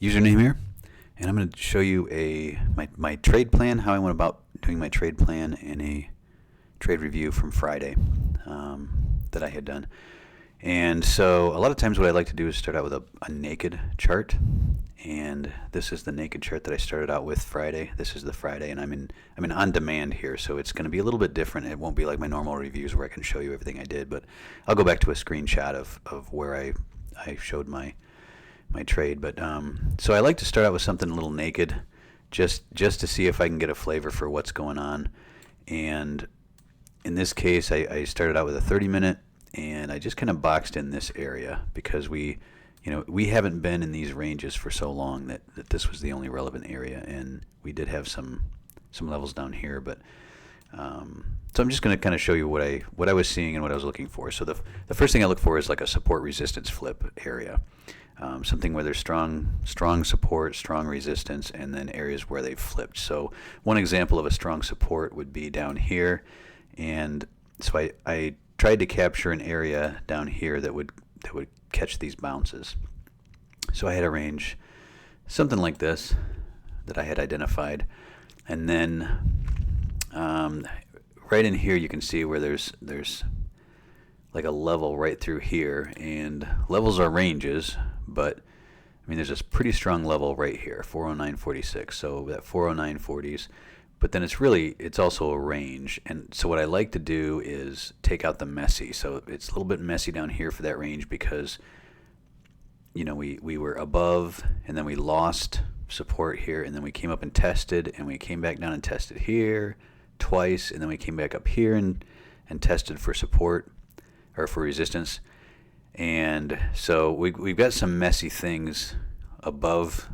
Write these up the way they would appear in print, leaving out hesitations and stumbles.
username here, and I'm going to show you my trade plan, how I went about doing my trade plan, and a trade review from Friday that I had done. And so a lot of times what I like to do is start out with a naked chart, and this is the naked chart that I started out with Friday. This is the Friday, and I'm in on demand here, so it's going to be a little bit different. It won't be like my normal reviews where I can show you everything I did, but I'll go back to a screenshot of where I showed my trade. But so I like to start out with something a little naked, just to see if I can get a flavor for what's going on. And in this case, I started out with a 30-minute, and I just kind of boxed in this area because we haven't been in these ranges for so long that this was the only relevant area, and we did have some levels down here. But so I'm just going to kind of show you what I was seeing and what I was looking for. So the first thing I look for is like a support resistance flip area, something where there's strong support, strong resistance, and then areas where they've flipped. So one example of a strong support would be down here, and so I tried to capture an area down here that would catch these bounces. So I had a range something like this that I had identified, and then right in here you can see where there's like a level right through here, and levels are ranges, but I mean there's this pretty strong level right here, 409.46, so that 409.40s, but then it's also a range. And so what I like to do is take out the messy. So it's a little bit messy down here for that range because we were above, and then we lost support here, and then we came up and tested, and we came back down and tested here twice, and then we came back up here and tested for support or for resistance. And so we've got some messy things above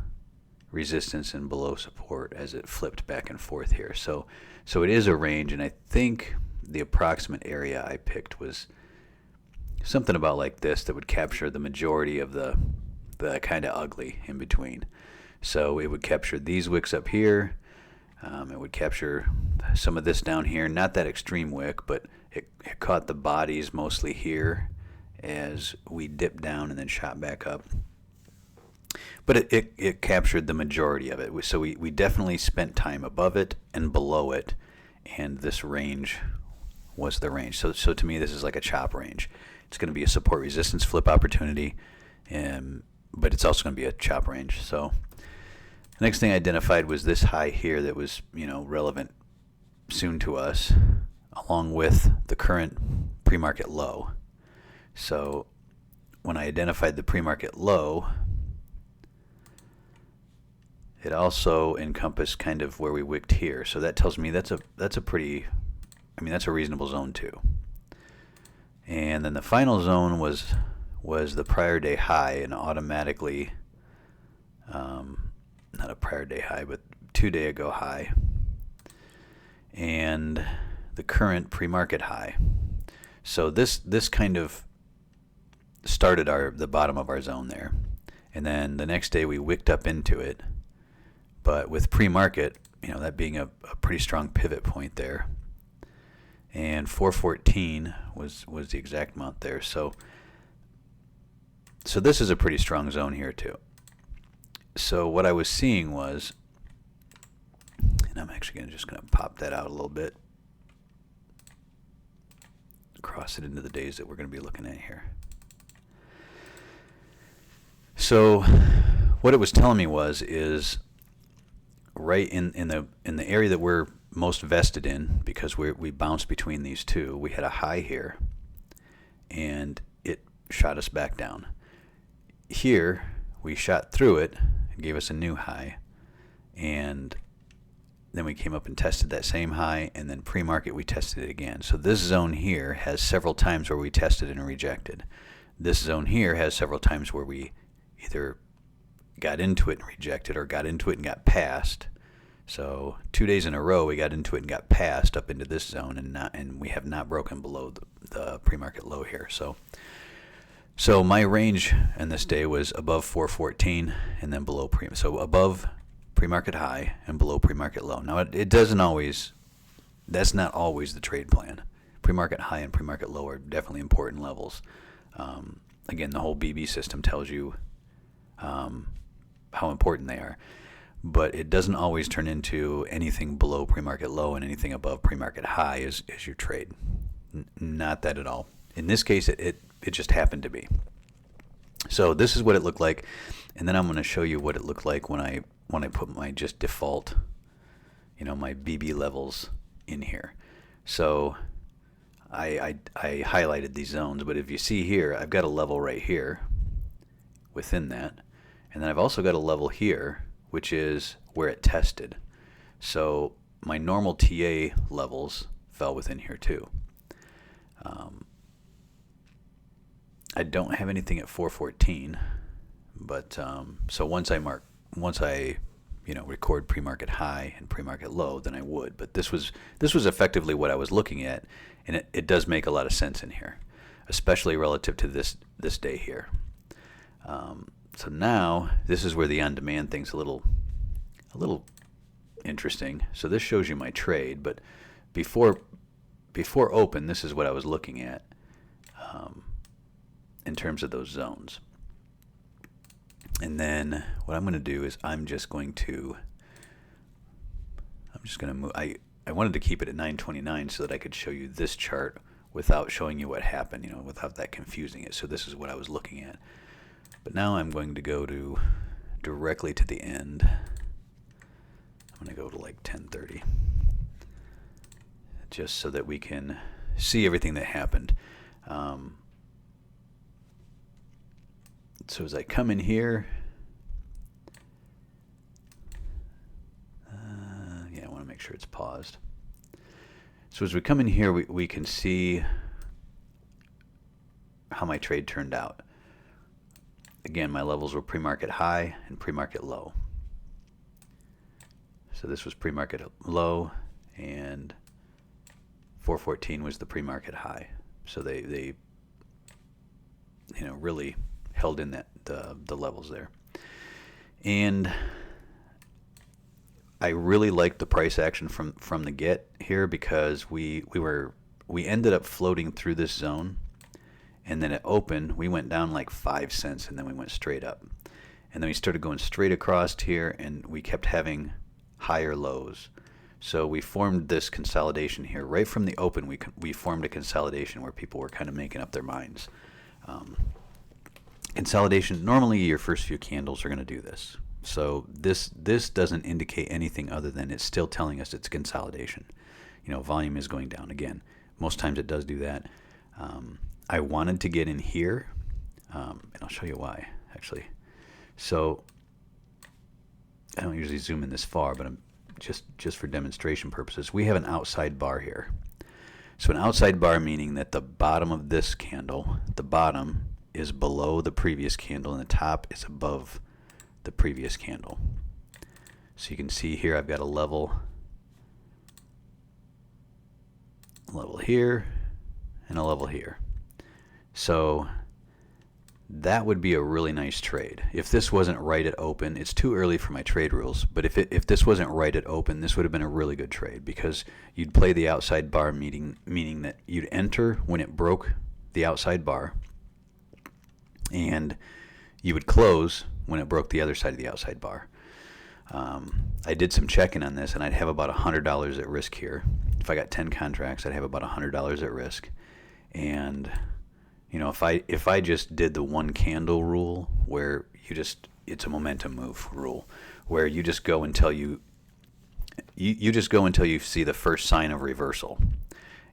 resistance and below support as it flipped back and forth here. So it is a range, and I think the approximate area I picked was something about like this that would capture the majority of the kind of ugly in between. So it would capture these wicks up here. It would capture some of this down here, not that extreme wick, but it caught the bodies mostly here as we dipped down and then shot back up. But it captured the majority of it. So we definitely spent time above it and below it, and this range was the range. So to me, this is like a chop range. It's going to be a support resistance flip opportunity, but it's also going to be a chop range. So the next thing I identified was this high here that was relevant soon to us, along with the current pre-market low. So when I identified the pre-market low, it also encompassed kind of where we wicked here. So that tells me that's a reasonable zone too. And then the final zone was the prior day high, and automatically, not a prior day high, but 2 day ago high, and the current pre-market high. So this kind of started the bottom of our zone there, and then the next day we wicked up into it, but with pre-market, that being a pretty strong pivot point there, and 414 was the exact amount there. So this is a pretty strong zone here too. So what I was seeing was, and I'm actually just going to pop that out a little bit, cross it into the days that we're going to be looking at here. So what it was telling me is right in the area that we're most vested in, because we bounced between these two, we had a high here, and it shot us back down. Here we shot through it and gave us a new high, and then we came up and tested that same high, and then pre-market we tested it again. So this zone here has several times where we tested and rejected. This zone here has several times where we either got into it and rejected, or got into it and got passed. So 2 days in a row we got into it and got passed up into this zone, and we have not broken below the pre-market low here. So my range in this day was above 414 and then below so above pre-market high and below pre-market low. Now it doesn't always, that's not always the trade plan. Pre-market high and pre-market low are definitely important levels. Again, the whole BB system tells you how how important they are. But it doesn't always turn into anything below pre-market low and anything above pre-market high as your trade. Not that at all. In this case, it just happened to be. So this is what it looked like, and then I'm going to show you what it looked like when I put my just default, my BB levels in here. So I highlighted these zones, but if you see here, I've got a level right here within that, and then I've also got a level here, which is where it tested. So my normal TA levels fell within here too. I don't have anything at 414, but so once I record pre-market high and pre-market low, then I would. But this was effectively what I was looking at, and it does make a lot of sense in here, especially relative to this day here. So now this is where the on-demand thing's a little interesting. So this shows you my trade, but before open, this is what I was looking at in terms of those zones. And then what I'm going to do is I'm just going to move. I wanted to keep it at 929 so that I could show you this chart without showing you what happened, without that confusing it. So this is what I was looking at. But now I'm going to go directly to the end. I'm going to go to like 1030, just so that we can see everything that happened. So as I come in here, I want to make sure it's paused. So as we come in here, we can see how my trade turned out. Again, my levels were pre-market high and pre-market low. So this was pre-market low, and 414 was the pre-market high. So they really held in the levels there. And I really liked the price action from the get here, because we ended up floating through this zone, and then at open we went down like 5 cents, and then we went straight up, and then we started going straight across here, and we kept having higher lows. So we formed this consolidation here right from the open. We formed a consolidation where people were kind of making up their minds. Consolidation, normally your first few candles are going to do this. So this doesn't indicate anything other than it's still telling us it's consolidation. Volume is going down again. Most times it does do that. I wanted to get in here, and I'll show you why, actually. So I don't usually zoom in this far, but I'm just for demonstration purposes. We have an outside bar here. So an outside bar meaning that the bottom of this candle, the bottom is below the previous candle, and the top is above the previous candle. So you can see here I've got a level here and a level here. So that would be a really nice trade. If this wasn't right at open, it's too early for my trade rules, but if this wasn't right at open, this would have been a really good trade, because you'd play the outside bar, meaning that you'd enter when it broke the outside bar, and you would close when it broke the other side of the outside bar. I did some checking on this, and I'd have about $100 at risk here. If I got 10 contracts, I'd have about $100 at risk. And if I just did the one candle rule, where it's a momentum move rule, where you just go until you see the first sign of reversal.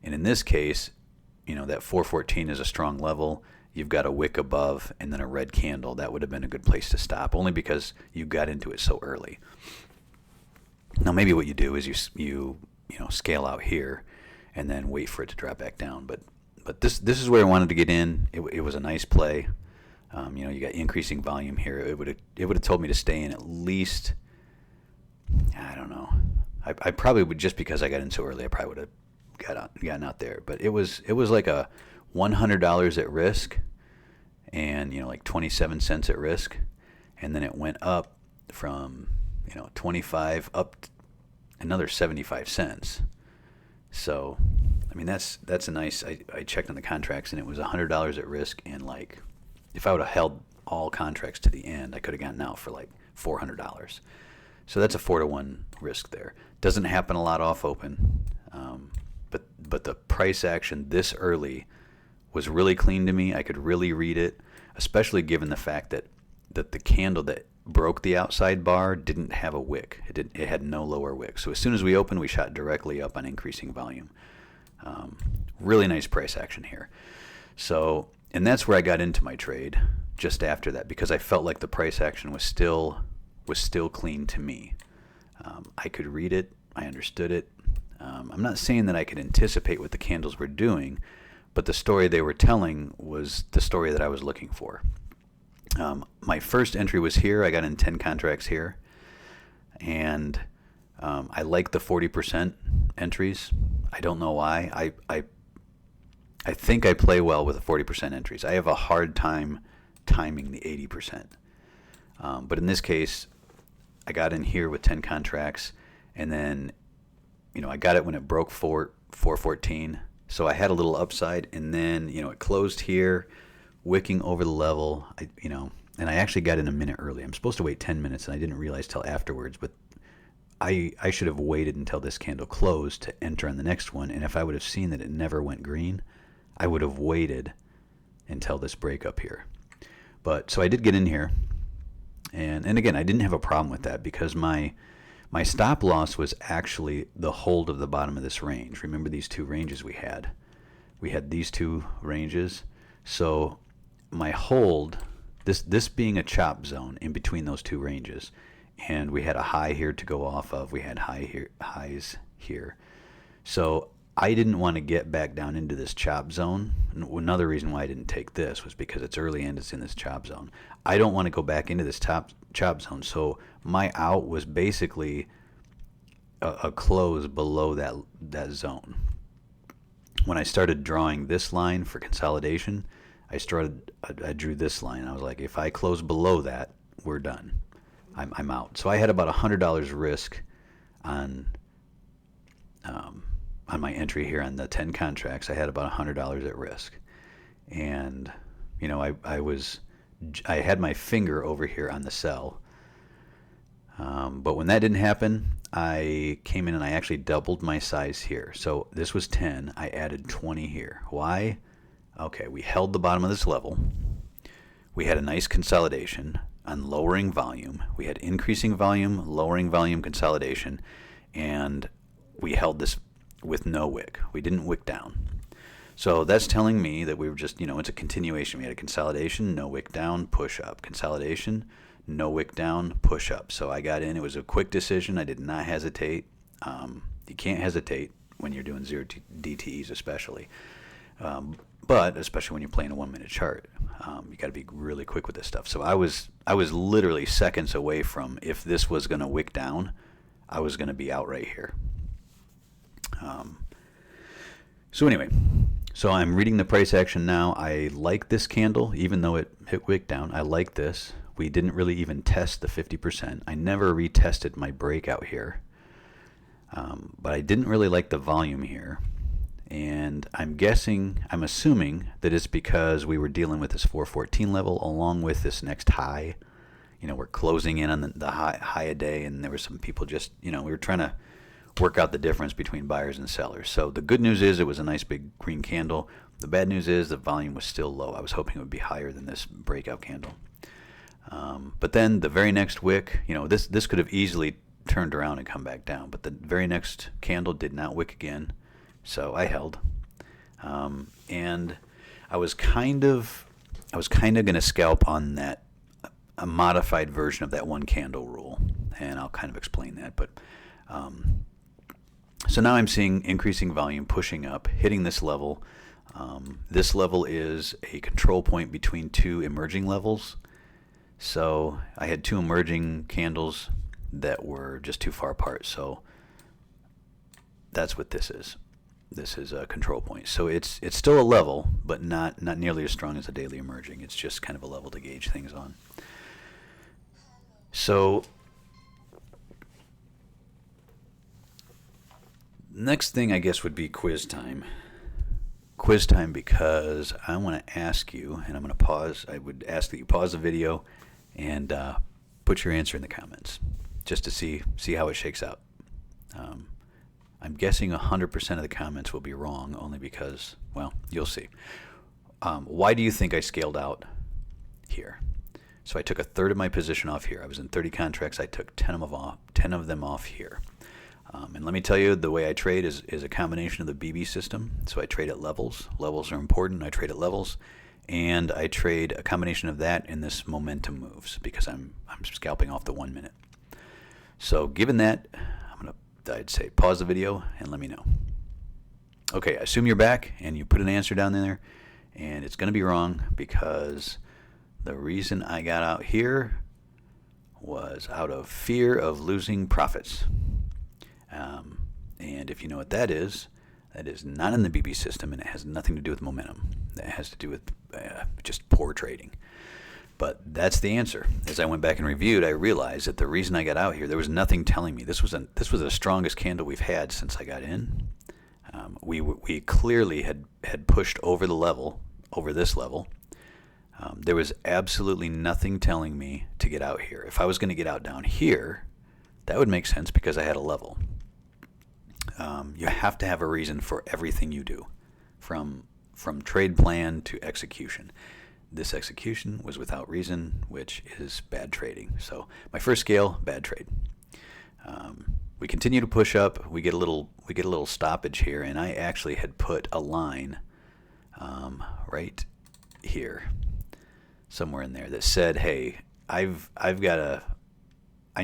And in this case, that 414 is a strong level. You've got a wick above and then a red candle. That would have been a good place to stop, only because you got into it so early. Now maybe what you do is you scale out here and then wait for it to drop back down. But this is where I wanted to get in. It was a nice play. You got increasing volume here. It would have told me to stay in at least, I don't know. I probably would, just because I got in so early, I probably would have gotten out there. But it was like a $100 at risk, and like 27 cents at risk, and then it went up from 25 up another 75 cents. So I mean that's a nice. I checked on the contracts, and it was $100 at risk, and like if I would have held all contracts to the end, I could have gotten out for like $400. So that's a 4-to-1 risk there. Doesn't happen a lot off open, but the price action this early was really clean to me. I could really read it, especially given the fact that the candle that broke the outside bar didn't have a wick. It had no lower wick. So as soon as we opened, we shot directly up on increasing volume. Really nice price action here. So, and that's where I got into my trade just after that, because I felt like the price action was still clean to me. I could read it. I understood it. I'm not saying that I could anticipate what the candles were doing, but the story they were telling was the story that I was looking for. My first entry was here. I got in 10 contracts here, and I like the 40% entries. I don't know why. I think I play well with the 40% entries. I have a hard time timing the 80%. But in this case, I got in here with 10 contracts, and then, I got it when it broke 414. So I had a little upside, and then, it closed here, wicking over the level, and I actually got in a minute early. I'm supposed to wait 10 minutes, and I didn't realize till afterwards, but I should have waited until this candle closed to enter on the next one, and if I would have seen that it never went green, I would have waited until this breakup here. But so I did get in here, and again, I didn't have a problem with that because my stop loss was actually the hold of the bottom of this range. Remember these two ranges we had? We had these two ranges. So my hold, this being a chop zone in between those two ranges, and we had a high here to go off of. We had highs here. So I didn't want to get back down into this chop zone. Another reason why I didn't take this was because it's early and it's in this chop zone. I don't want to go back into this chop zone. So my out was basically a close below that zone. When I started drawing this line for consolidation, I drew this line. I was like, if I close below that, we're done. I'm out. So I had about $100 risk on my entry here on the 10 contracts. I had about $100 at risk, and I had my finger over here on the sell. But when that didn't happen, I came in and I actually doubled my size here. So this was 10. I added 20 here. Why? Okay, we held the bottom of this level. We had a nice consolidation on lowering volume. We had increasing volume, lowering volume, consolidation, and we held this with no wick. We didn't wick down. So that's telling me that we were just, it's a continuation. We had a consolidation, no wick down, push up. Consolidation, no wick down, push up. So I got in. It was a quick decision. I did not hesitate. You can't hesitate when you're doing 0dte's especially. But especially when you're playing a 1-minute chart, you got to be really quick with this stuff. So I was literally seconds away from, if this was going to wick down, I was going to be out right here. So anyway, so I'm reading the price action now. I like this candle, even though it hit wick down. I like this. We didn't really even test the 50%. I never retested my breakout here, but I didn't really like the volume here. And I'm assuming that it's because we were dealing with this 414 level along with this next high. We're closing in on the high a day, and there were some people just, we were trying to work out the difference between buyers and sellers. So the good news is it was a nice big green candle. The bad news is the volume was still low. I was hoping it would be higher than this breakout candle. But then the very next wick, this could have easily turned around and come back down, but the very next candle did not wick again. So I held, and I was kind of going to scalp on a modified version of that one candle rule, and I'll kind of explain that. But so now I'm seeing increasing volume pushing up, hitting this level. This level is a control point between two emerging levels. So I had two emerging candles that were just too far apart. So that's what this is. This is a control point. So it's still a level, but not nearly as strong as a daily emerging. It's just kind of a level to gauge things on. So next thing I guess would be quiz time. quiz time because I want to ask you, and I'm going to pause. I would ask that you pause the video and put your answer in the comments just to see how it shakes out. I'm guessing 100% of the comments will be wrong only because, well, you'll see. Why do you think I scaled out here? So I took a third of my position off here. I was in 30 contracts. I took 10 of them off here. And let me tell you, the way I trade is a combination of the BB system. So I trade at levels. Levels are important. I trade at levels. And I trade a combination of that and this momentum moves because I'm scalping off the 1 minute. So given that, I'd say pause the video and let me know. Okay, I assume you're back and you put an answer down there, and it's going to be wrong because the reason I got out here was out of fear of losing profits. And if you know what that is not in the BB system, and it has nothing to do with momentum. That has to do with just poor trading. But that's the answer. As I went back and reviewed, I realized that the reason I got out here, there was nothing telling me. This was the strongest candle we've had since I got in. We clearly had pushed over the level, over this level. There was absolutely nothing telling me to get out here. If I was going to get out down here, that would make sense because I had a level. You have to have a reason for everything you do, from trade plan to execution. This execution was without reason, which is bad trading. So my first scale, bad trade. We continue to push up. We get a little stoppage here, and I actually had put a line right here, somewhere in there, that said, "Hey, I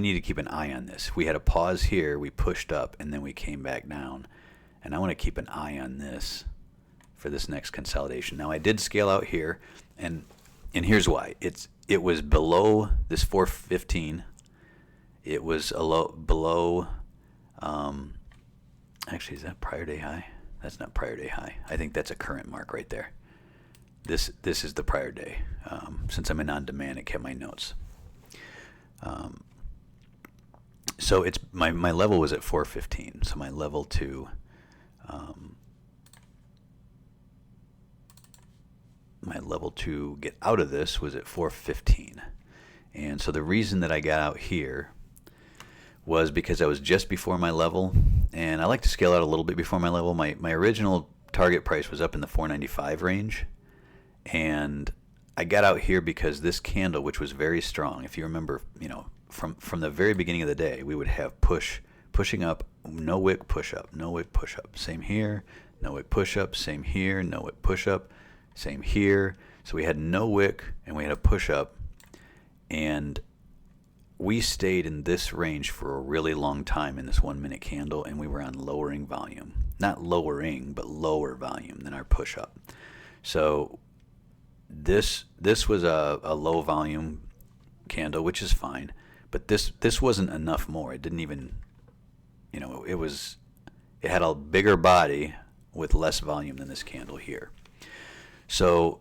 need to keep an eye on this." We had a pause here. We pushed up, and then we came back down, and I want to keep an eye on this for this next consolidation. Now I did scale out here, and here's why. It was below this 415. It was below. Actually, is that prior day high? That's not prior day high. I think that's a current mark right there. This is the prior day. Since I'm in on-demand, it kept my notes. So it's my level was at 415. So my level to get out of this was at 415. And so the reason that I got out here was because I was just before my level, and I like to scale out a little bit before my level. My original target price was up in the 495 range, and I got out here because this candle, which was very strong, if you remember, from the very beginning of the day, we would have pushing up, no wick, push up, no wick, push up. Same here, no wick, push up, same here, no wick, push up, same here. So we had no wick and we had a push up, and we stayed in this range for a really long time in this 1 minute candle, and we were on lowering volume. Not lowering, but lower volume than our push up. So this was a low volume candle, which is fine, but this wasn't enough more. It didn't even, it had a bigger body with less volume than this candle here. So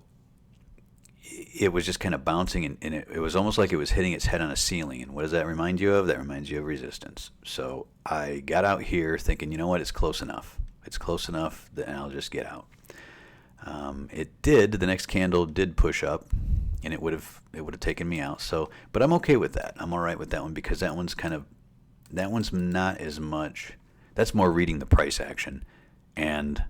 it was just kind of bouncing, and it was almost like it was hitting its head on a ceiling. And what does that remind you of? That reminds you of resistance. So I got out here thinking, you know what, it's close enough. It's close enough, then I'll just get out. It did. The next candle did push up, and it would have taken me out. So, but I'm okay with that. I'm all right with that one because that one's not as much. That's more reading the price action and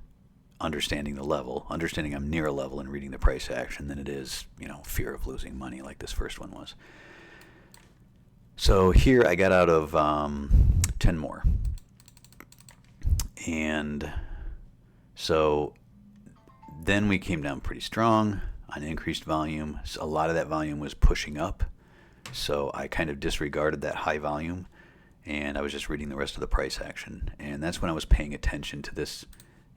understanding the level, understanding I'm near a level and reading the price action than it is, fear of losing money like this first one was. So here I got out of 10 more. And so then we came down pretty strong on increased volume. So a lot of that volume was pushing up. So I kind of disregarded that high volume, and I was just reading the rest of the price action. And that's when I was paying attention to this.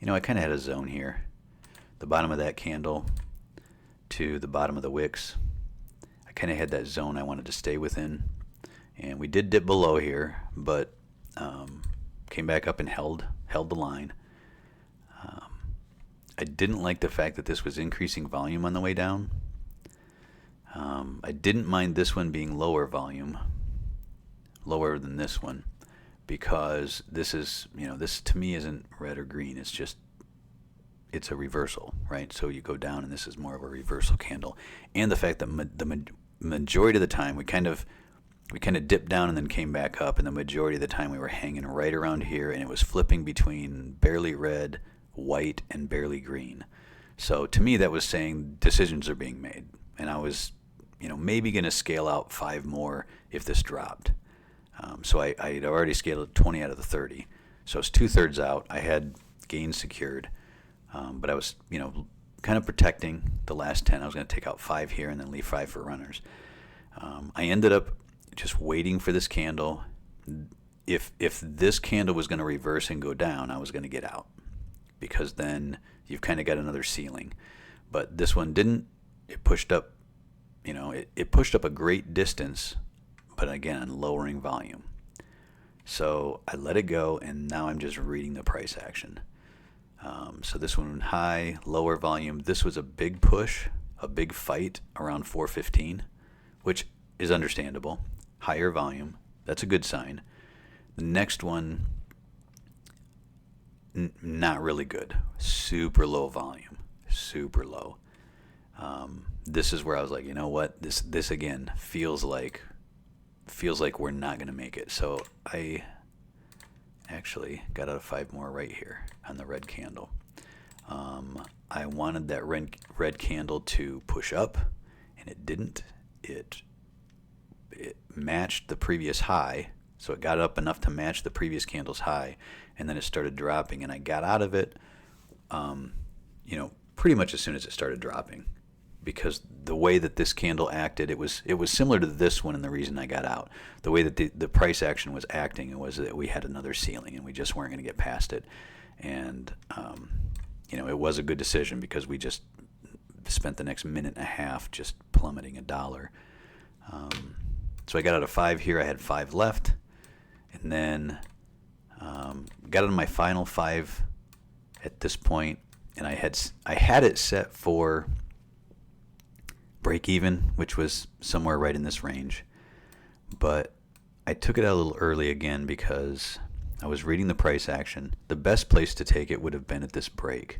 I kind of had a zone here, the bottom of that candle to the bottom of the wicks. I kind of had that zone I wanted to stay within, and we did dip below here, but came back up and held the line. I didn't like the fact that this was increasing volume on the way down. I didn't mind this one being lower volume, lower than this one, because this is, this to me isn't red or green. it's a reversal, right? So you go down, and this is more of a reversal candle, and the fact that majority of the time we kind of dipped down and then came back up, and the majority of the time we were hanging right around here, and it was flipping between barely red, white, and barely green. So to me, that was saying decisions are being made, and I was, maybe going to scale out 5 more if this dropped. So I had already scaled 20 out of the 30. So it's 2/3 out. I had gains secured, but I was, kind of protecting the last 10. I was going to take out 5 here and then leave 5 for runners. I ended up just waiting for this candle. If this candle was going to reverse and go down, I was going to get out, because then you've kind of got another ceiling. But this one didn't. It pushed up, it pushed up a great distance, but again, on lowering volume. So I let it go, and now I'm just reading the price action. So this one high, lower volume. This was a big push, a big fight around 415, which is understandable. Higher volume, that's a good sign. The next one, not really good. Super low volume, super low. This is where I was like, you know what? This again feels like we're not going to make it. So I actually got out of 5 more right here on the red candle. I wanted that red candle to push up, and it didn't. It matched the previous high, so it got up enough to match the previous candle's high, and then it started dropping, and I got out of it, pretty much as soon as it started dropping, because the way that this candle acted, it was similar to this one, and the reason I got out, the way that the price action was acting, was that we had another ceiling, and we just weren't going to get past it, and it was a good decision, because we just spent the next minute and a half just plummeting $1. So I got out of 5 here. I had 5 left, and then got out of my final 5 at this point, and I had it set for break even, which was somewhere right in this range, but I took it out a little early again because I was reading the price action. The best place to take it would have been at this break,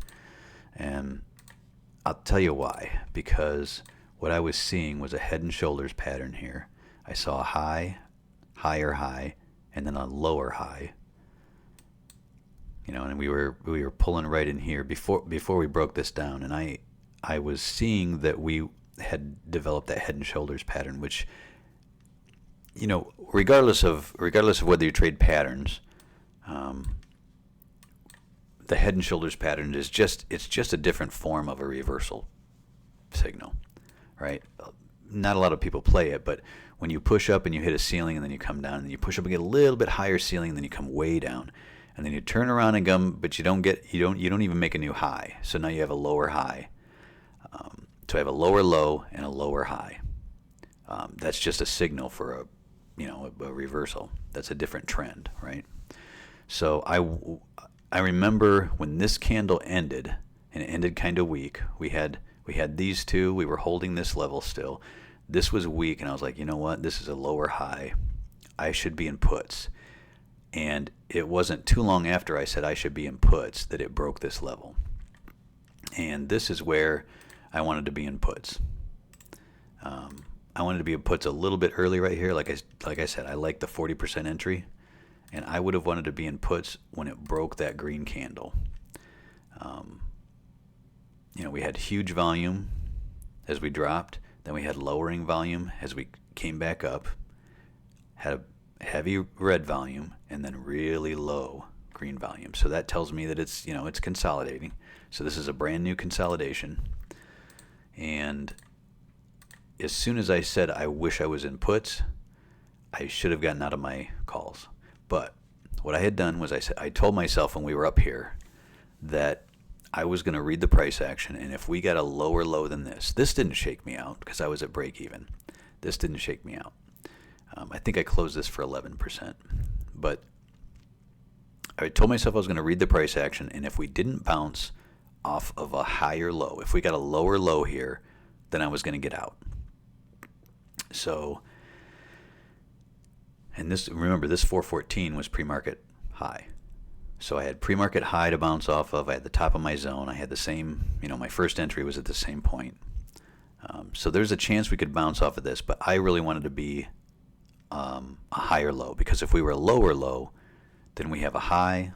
and I'll tell you why. Because what I was seeing was a head and shoulders pattern here. I saw a high, higher high, and then a lower high. And we were pulling right in here before we broke this down, and I was seeing that we had developed that head and shoulders pattern, which, regardless of whether you trade patterns, the head and shoulders pattern is just a different form of a reversal signal, right? Not a lot of people play it, but when you push up and you hit a ceiling, and then you come down, and then you push up and get a little bit higher ceiling, and then you come way down, and then you turn around and come, but you don't even make a new high. So now you have a lower high. So I have a lower low and a lower high. That's just a signal for a reversal. That's a different trend, right? So I remember when this candle ended, and it ended kind of weak. We had these two. We were holding this level still. This was weak, and I was like, you know what? This is a lower high. I should be in puts. And it wasn't too long after I said I should be in puts that it broke this level. And this is where I wanted to be in puts. I wanted to be in puts a little bit early right here. Like I said, I like the 40% entry, and I would have wanted to be in puts when it broke that green candle. We had huge volume as we dropped. Then we had lowering volume as we came back up. Had a heavy red volume, and then really low green volume. So that tells me that it's consolidating. So this is a brand new consolidation. And as soon as I said I wish I was in puts, I should have gotten out of my calls. But what I had done was I told myself when we were up here that I was going to read the price action, and if we got a lower low than this didn't shake me out because I was at break even. This didn't shake me out. I think I closed this for 11%. But I told myself I was going to read the price action, and if we didn't bounce off of a higher low, if we got a lower low here, then I was going to get out. So, and remember, this 414 was pre-market high. So I had pre-market high to bounce off of. I had the top of my zone. I had the same, my first entry was at the same point. So there's a chance we could bounce off of this, but I really wanted to be a higher low, because if we were a lower low, then we have a high,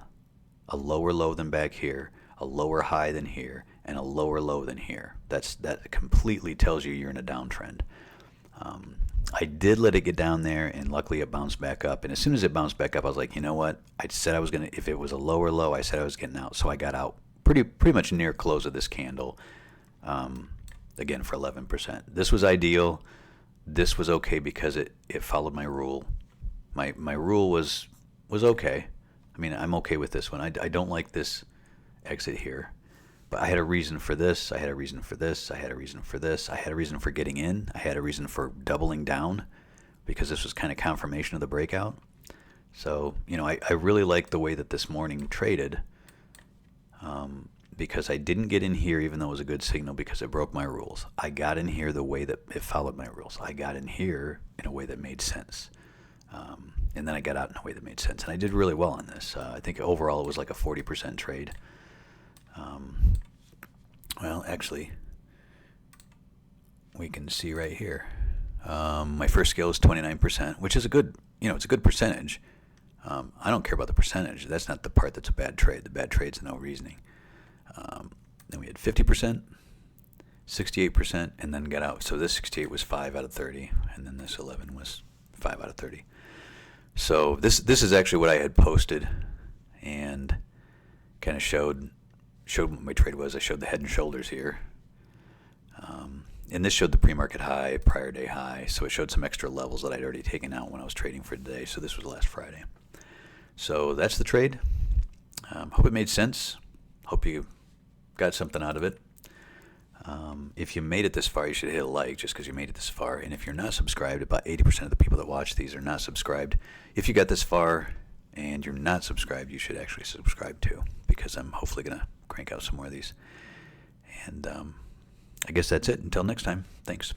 a lower low than back here, a lower high than here, and a lower low than here. That completely tells you you're in a downtrend. I did let it get down there, and luckily it bounced back up. And as soon as it bounced back up, I was like, you know what? I said I was gonna. If it was a lower low, I said I was getting out. So I got out pretty much near close of this candle. Again, for 11%. This was ideal. This was okay because it followed my rule. My rule was okay. I mean, I'm okay with this one. I don't like this exit here. But I had a reason for this. I had a reason for this. I had a reason for this. I had a reason for getting in. I had a reason for doubling down, because this was kind of confirmation of the breakout. So, I really like the way that this morning traded, because I didn't get in here even though it was a good signal, because it broke my rules. I got in here the way that it followed my rules. I got in here in a way that made sense. And then I got out in a way that made sense. And I did really well on this. I think overall it was like a 40% trade. Well, actually, we can see right here. My first scale is 29%, which is a good, it's a good percentage. I don't care about the percentage. That's not the part that's a bad trade. The bad trade's no reasoning. Then we had 50%, 68%, and then got out. So this 68 was 5 out of 30, and then this 11 was 5 out of 30. So this is actually what I had posted, and kind of showed what my trade was. I showed the head and shoulders here. And this showed the pre-market high, prior day high, so it showed some extra levels that I'd already taken out when I was trading for today. So this was last Friday. So that's the trade. Hope it made sense. Hope you got something out of it. If you made it this far, you should hit a like, just because you made it this far. And if you're not subscribed, about 80% of the people that watch these are not subscribed. If you got this far and you're not subscribed, you should actually subscribe too, because I'm hopefully going to crank out some more of these. And I guess that's it. Until next time, thanks.